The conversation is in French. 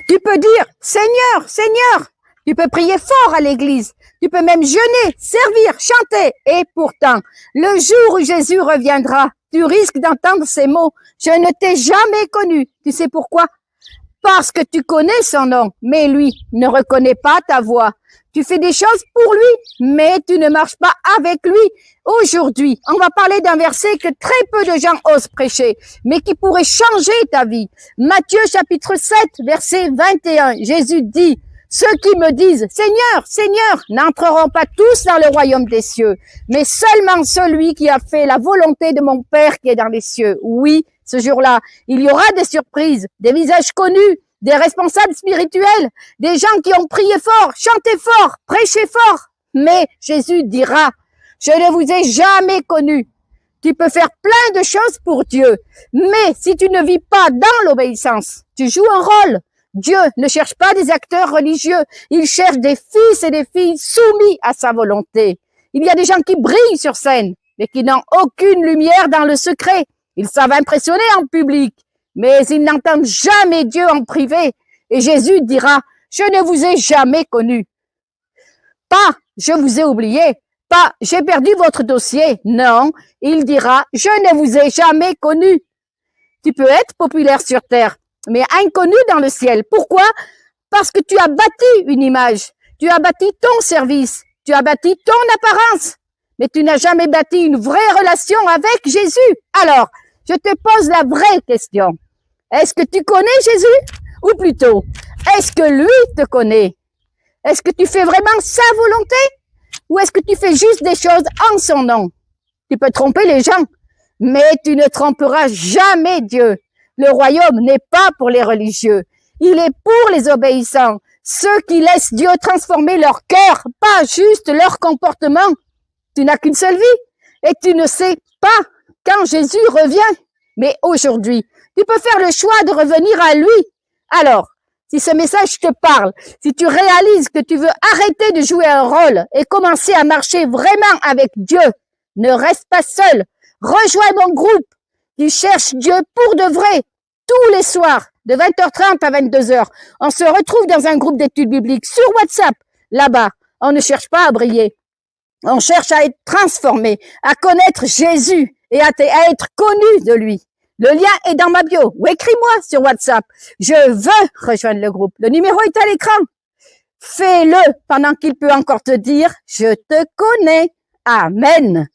Tu peux dire, Seigneur, Seigneur. Tu peux prier fort à l'église. Tu peux même jeûner, servir, chanter. Et pourtant, le jour où Jésus reviendra, tu risques d'entendre ces mots. Je ne t'ai jamais connu. Tu sais pourquoi? Parce que tu connais son nom, mais lui ne reconnaît pas ta voix. Tu fais des choses pour lui, mais tu ne marches pas avec lui. Aujourd'hui, on va parler d'un verset que très peu de gens osent prêcher, mais qui pourrait changer ta vie. Matthieu chapitre 7, verset 21, Jésus dit, « Ceux qui me disent, Seigneur, Seigneur, n'entreront pas tous dans le royaume des cieux, mais seulement celui qui a fait la volonté de mon Père qui est dans les cieux. » Oui, ce jour-là, il y aura des surprises, des visages connus, des responsables spirituels, des gens qui ont prié fort, chanté fort, prêché fort. Mais Jésus dira, « Je ne vous ai jamais connu. » Tu peux faire plein de choses pour Dieu, mais si tu ne vis pas dans l'obéissance, tu joues un rôle. Dieu ne cherche pas des acteurs religieux, il cherche des fils et des filles soumis à sa volonté. Il y a des gens qui brillent sur scène, mais qui n'ont aucune lumière dans le secret. Ils savent impressionner en public, mais ils n'entendent jamais Dieu en privé. Et Jésus dira, « Je ne vous ai jamais connu. » Pas, « Je vous ai oublié. » Pas, « J'ai perdu votre dossier. » Non, il dira, « Je ne vous ai jamais connu. » Tu peux être populaire sur terre, mais inconnu dans le ciel. Pourquoi? Parce que tu as bâti une image, tu as bâti ton service, tu as bâti ton apparence, mais tu n'as jamais bâti une vraie relation avec Jésus. Alors, je te pose la vraie question. Est-ce que tu connais Jésus? Ou plutôt, est-ce que lui te connaît? Est-ce que tu fais vraiment sa volonté? Ou est-ce que tu fais juste des choses en son nom? Tu peux tromper les gens, mais tu ne tromperas jamais Dieu. Le royaume n'est pas pour les religieux. Il est pour les obéissants. Ceux qui laissent Dieu transformer leur cœur, pas juste leur comportement. Tu n'as qu'une seule vie et tu ne sais pas quand Jésus revient. Mais aujourd'hui, tu peux faire le choix de revenir à lui. Alors, si ce message te parle, si tu réalises que tu veux arrêter de jouer un rôle et commencer à marcher vraiment avec Dieu, ne reste pas seul. Rejoins mon groupe qui cherche Dieu pour de vrai. Tous les soirs, de 20h30 à 22h, on se retrouve dans un groupe d'études bibliques sur WhatsApp. Là-bas, on ne cherche pas à briller. On cherche à être transformé, à connaître Jésus et à être connu de lui. Le lien est dans ma bio ou écris-moi sur WhatsApp. Je veux rejoindre le groupe. Le numéro est à l'écran. Fais-le pendant qu'il peut encore te dire « Je te connais ». Amen.